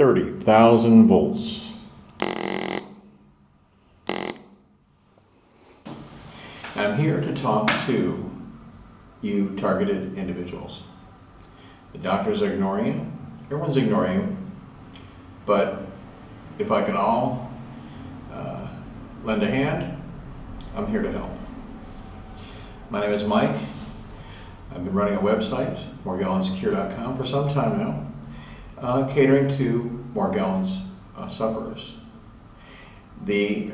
30,000 volts. I'm here to talk to you targeted individuals. The doctors are ignoring you. Everyone's ignoring you. But if I can all lend a hand, I'm here to help. My name is Mike. I've been running a website, moregallonsecure.com, for some time now, catering to Morgellons sufferers. In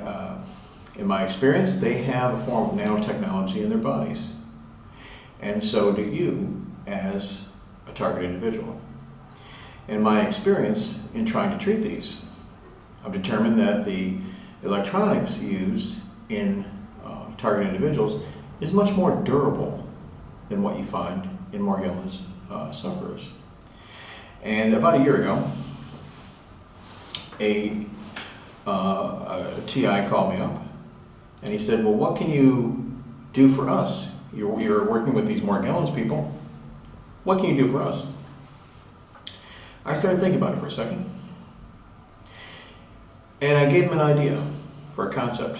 my experience, they have a form of nanotechnology in their bodies, and so do you as a target individual. In my experience in trying to treat these, I've determined that the electronics used in target individuals is much more durable than what you find in Morgellons sufferers. And about a year ago, a TI called me up and he said, well, what can you do for us? You're working with these Morgellons people. What can you do for us? I started thinking about it for a second. And I gave him an idea for a concept.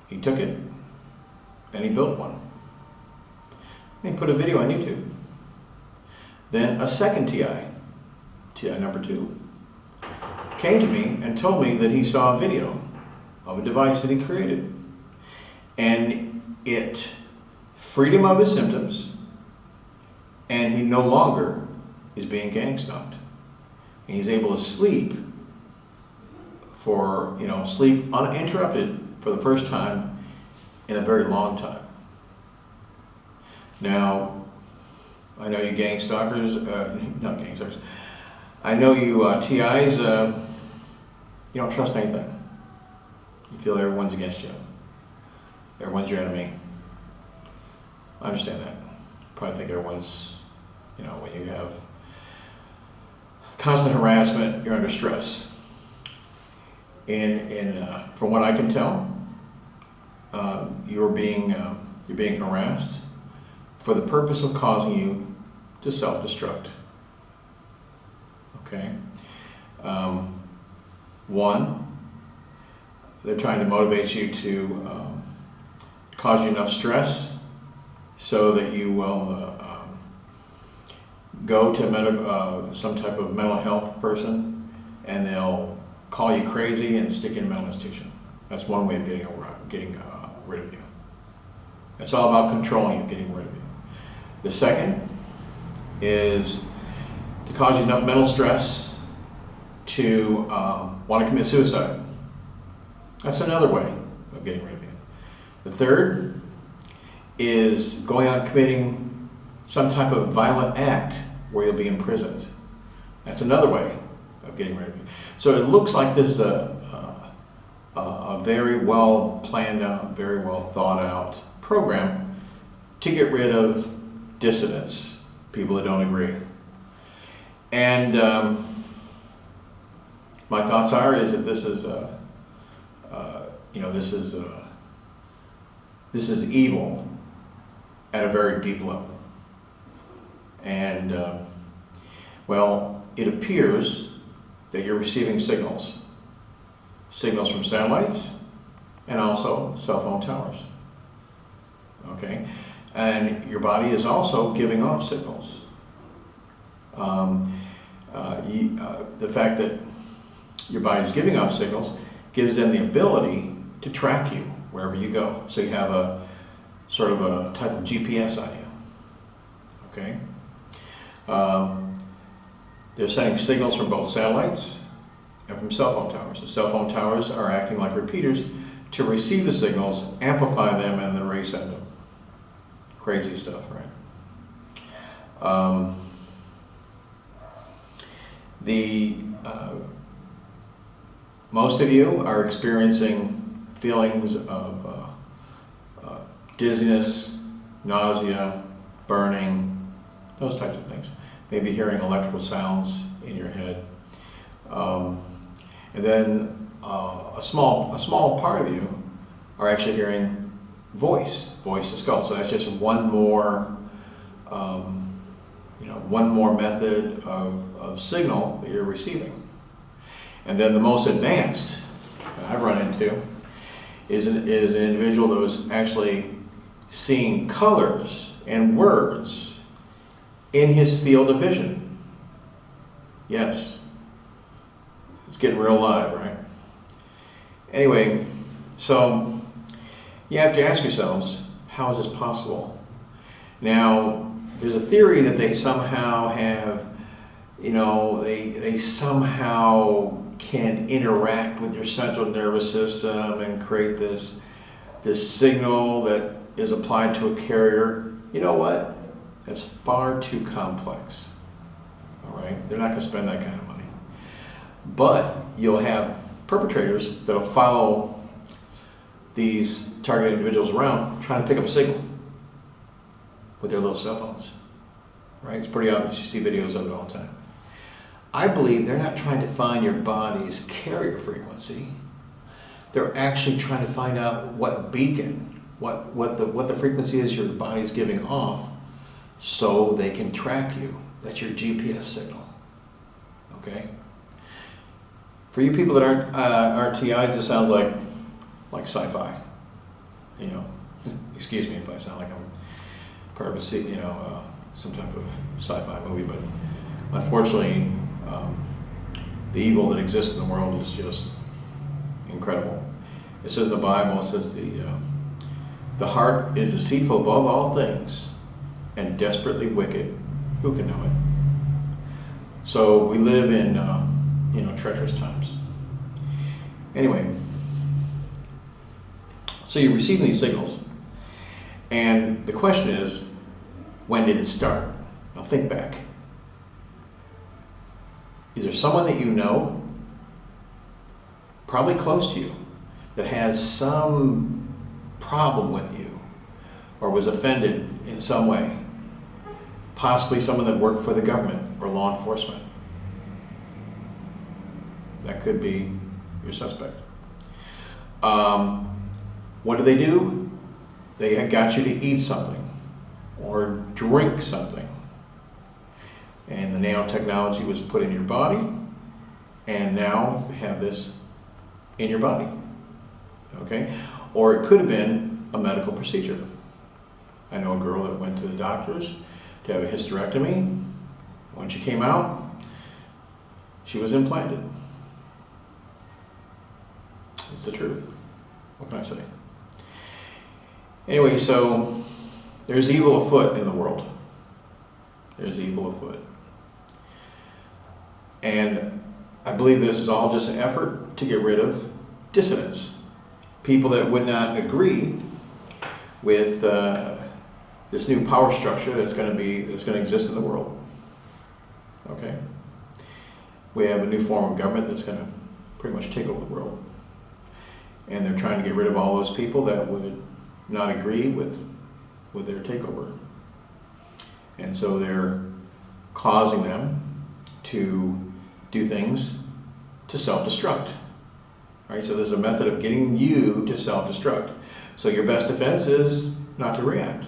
He took it and he built one. He put a video on YouTube. Then a second TI number 2, came to me and told me that he saw a video of a device that he created. And it freed him of his symptoms, and he no longer is being gang stalked. And he's able to sleep sleep uninterrupted for the first time in a very long time. Now, I know you gang stalkers, not gang stalkers, I know you TIs, you don't trust anything. You feel everyone's against you. Everyone's your enemy. I understand that. Probably think everyone's, when you have constant harassment, you're under stress. From what I can tell, you're being harassed for the purpose of causing you to self-destruct. Okay? One, they're trying to motivate you to cause you enough stress so that you will go to some type of mental health person, and they'll call you crazy and stick you in a mental institution. That's one way of getting rid of you. It's all about controlling you, getting rid of you. The second is to cause you enough mental stress to want to commit suicide. That's another way of getting rid of you. The third is going out and committing some type of violent act where you'll be imprisoned. That's another way of getting rid of you. So it looks like this is a very well planned out, very well thought out program to get rid of dissidents, people that don't agree. And my thoughts is that this is evil at a very deep level. And well, it appears that you're receiving signals from satellites and also cell phone towers. Okay, and your body is also giving off signals. The fact that your body's giving off signals gives them the ability to track you wherever you go. So you have a sort of a type of GPS on you. Okay. They're sending signals from both satellites and from cell phone towers. The cell phone towers are acting like repeaters to receive the signals, amplify them, and then resend them. Crazy stuff, right? Most of you are experiencing feelings of dizziness, nausea, burning, those types of things. Maybe hearing electrical sounds in your head. And then a small part of you are actually hearing voice to skull. So that's just one more one more method of signal that you're receiving. And then the most advanced that I've run into is an individual that was actually seeing colors and words in his field of vision. Yes, it's getting real live, right? Anyway, so you have to ask yourselves, how is this possible? Now, there's a theory that they somehow have, they somehow can interact with your central nervous system and create this signal that is applied to a carrier. You know what? That's far too complex. All right? They're not going to spend that kind of money. But you'll have perpetrators that'll follow these targeted individuals around trying to pick up a signal with their little cell phones. Right? It's pretty obvious. You see videos of it all the time. I believe they're not trying to find your body's carrier frequency. They're actually trying to find out what beacon, what the frequency is your body's giving off, so they can track you. That's your GPS signal. Okay? For you people that aren't RTIs, this sounds like sci-fi. Excuse me if I sound like I'm part of a some type of sci-fi movie, but unfortunately, the evil that exists in the world is just incredible. It says in the Bible, it says the heart is deceitful above all things and desperately wicked. Who can know it? So we live in treacherous times. Anyway, so you're receiving these signals, and the question is, when did it start? Now think back. Is there someone that you know, probably close to you, that has some problem with you or was offended in some way? Possibly someone that worked for the government or law enforcement. That could be your suspect. What do? They got you to eat something or drink something. And the nanotechnology was put in your body, and now you have this in your body. Okay? Or it could have been a medical procedure. I know a girl that went to the doctors to have a hysterectomy. When she came out, she was implanted. It's the truth. What can I say? Anyway, so there's evil afoot in the world. There's evil afoot. And I believe this is all just an effort to get rid of dissidents. People that would not agree with this new power structure that's going to exist in the world. Okay? We have a new form of government that's going to pretty much take over the world. And they're trying to get rid of all those people that would not agree with their takeover. And so they're causing them to do things to self-destruct. All right, so there's a method of getting you to self-destruct. So your best defense is not to react.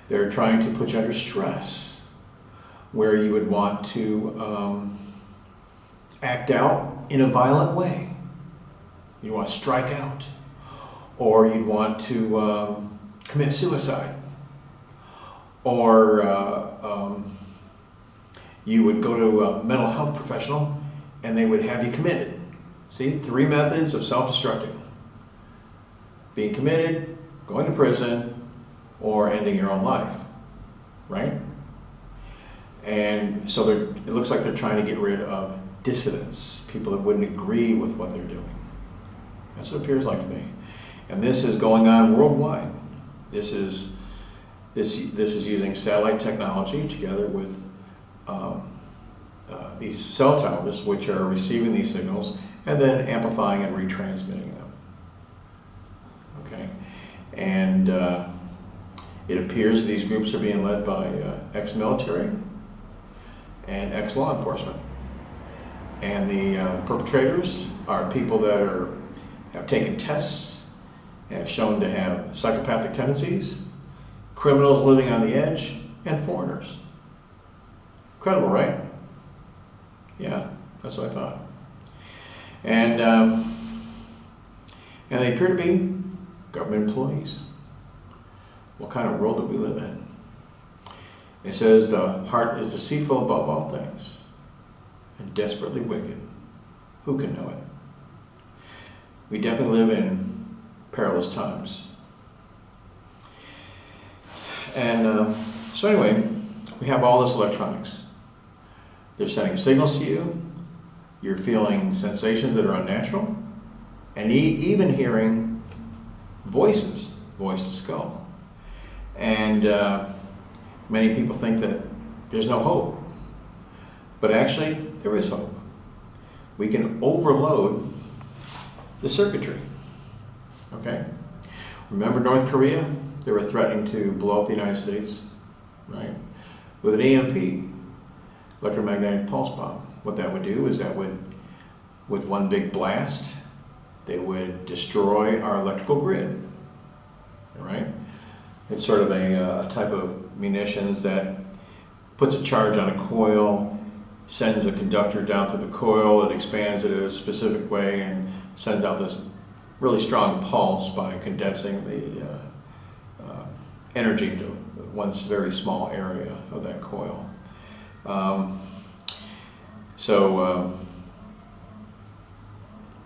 They're trying to put you under stress, where you would want to act out in a violent way. You want to strike out, or you'd want to commit suicide, or you would go to a mental health professional and they would have you committed. See, 3 methods of self-destructing: being committed, going to prison, or ending your own life, right? And so it looks like they're trying to get rid of dissidents, people that wouldn't agree with what they're doing. That's what it appears like to me. And this is going on worldwide. This is using satellite technology together with these cell towers, which are receiving these signals and then amplifying and retransmitting them. Okay, and it appears these groups are being led by ex-military and ex-law enforcement. And the perpetrators are people that have taken tests, have shown to have psychopathic tendencies, criminals living on the edge, and foreigners. Incredible, right? Yeah, that's what I thought. And they appear to be government employees. What kind of world do we live in? It says the heart is deceitful above all things and desperately wicked. Who can know it? We definitely live in perilous times. And so anyway, we have all this electronics. They're sending signals to you. You're feeling sensations that are unnatural, and even hearing voices, voice to skull. And many people think that there's no hope, but actually there is hope. We can overload the circuitry. Okay? Remember North Korea? They were threatening to blow up the United States, right? With an EMP, electromagnetic pulse bomb. What that would do is that would, with one big blast, they would destroy our electrical grid, right? It's sort of a type of munitions that puts a charge on a coil, sends a conductor down through the coil, it expands it a specific way and sends out this really strong pulse by condensing the energy into one very small area of that coil.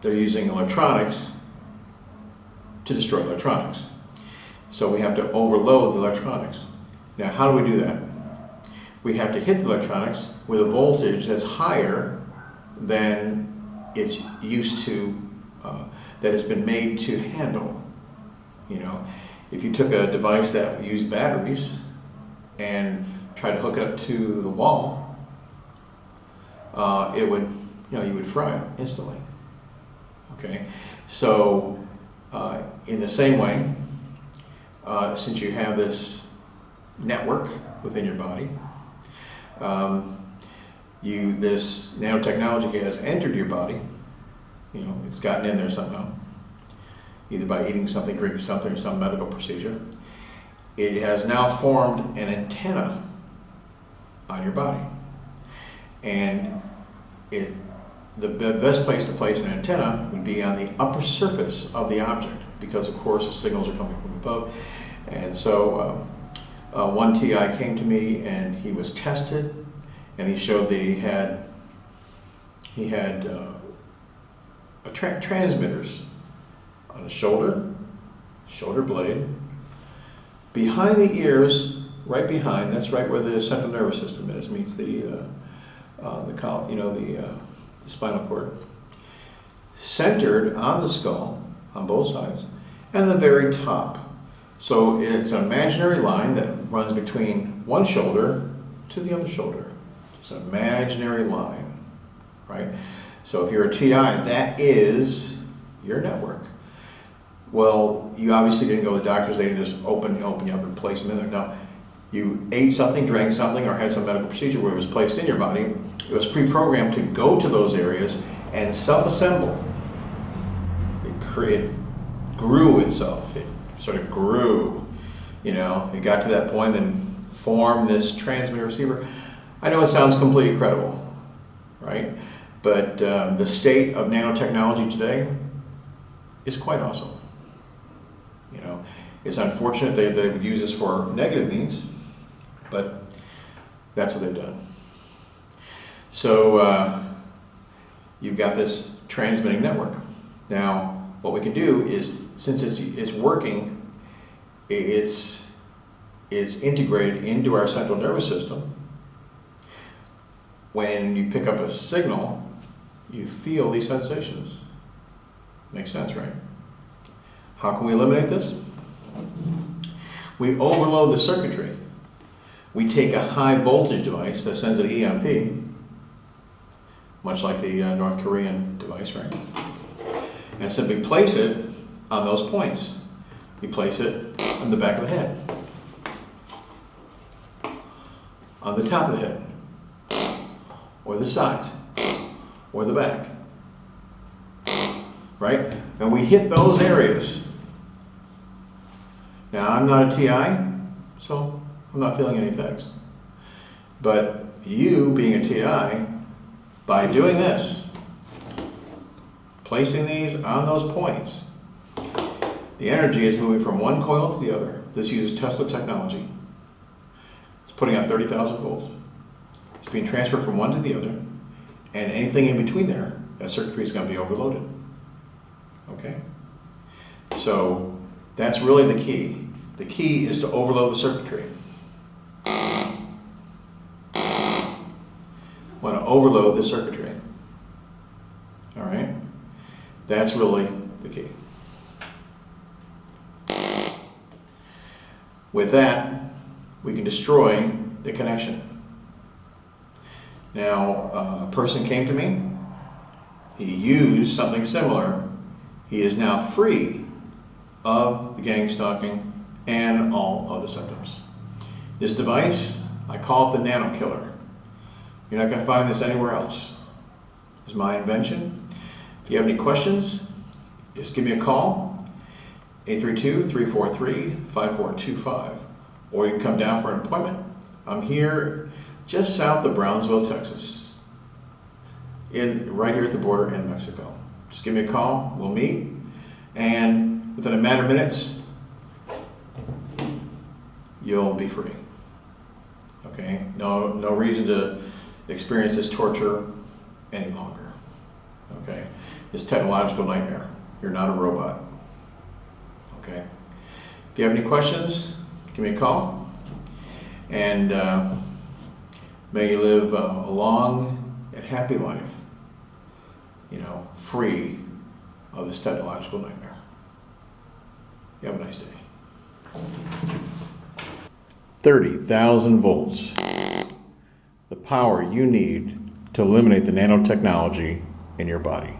They're using electronics to destroy electronics. So we have to overload the electronics. Now, how do we do that? We have to hit the electronics with a voltage that's higher than it's used to, that it's been made to handle. You know, if you took a device that used batteries and tried to hook it up to the wall, it would, you would fry it instantly. Okay, so in the same way, since you have this network within your body, this nanotechnology has entered your body. It's gotten in there somehow, either by eating something, drinking something, or some medical procedure. It has now formed an antenna on your body, and the best place to place an antenna would be on the upper surface of the object, because of course the signals are coming from above. And so one TI came to me and he was tested, and he showed that he had transmitters on the shoulder blade, behind the ears, right behind. That's right where the central nervous system is, meets the spinal cord, centered on the skull on both sides, and the very top. So it's an imaginary line that runs between one shoulder to the other shoulder. It's an imaginary line, right? So if you're a TI, that is your network. Well, you obviously didn't go to the doctors. They didn't just open you up and place them in there. No, you ate something, drank something, or had some medical procedure where it was placed in your body. It was pre-programmed to go to those areas and self-assemble. It grew itself. It sort of grew. It got to that point and formed this transmitter receiver. I know it sounds completely incredible, right? But the state of nanotechnology today is quite awesome. It's unfortunate they would use this for negative means, but that's what they've done. So you've got this transmitting network. Now, what we can do is, since it's working, it's integrated into our central nervous system. When you pick up a signal, you feel these sensations. Makes sense, right? How can we eliminate this? We overload the circuitry. We take a high voltage device that sends an EMP, much like the North Korean device, right? And simply place it on those points. We place it on the back of the head, on the top of the head, or the sides, or the back, right? And we hit those areas. Now, I'm not a TI, so I'm not feeling any effects. But you, being a TI, by doing this, placing these on those points, the energy is moving from one coil to the other. This uses Tesla technology. It's putting out 30,000 volts. It's being transferred from one to the other, and anything in between there, that circuitry is going to be overloaded. Okay? So that's really the key. The key is to overload the circuitry. Want to overload the circuitry. All right? That's really the key. With that, we can destroy the connection. Now, a person came to me. He used something similar. He is now free of the gang stalking and all other symptoms. This device, I call it the Nano Killer. You're not going to find this anywhere else. It's my invention. If you have any questions, just give me a call, 832-343-5425, or you can come down for an appointment. I'm here just south of Brownsville, Texas, right here at the border in Mexico. Just give me a call, we'll meet, and within a matter of minutes, you'll be free. Okay? No reason to experience this torture any longer. Okay? This technological nightmare. You're not a robot. Okay? If you have any questions, give me a call, and may you live a long and happy life, free of this technological nightmare. You have a nice day. 30,000 volts. The power you need to eliminate the nanotechnology in your body.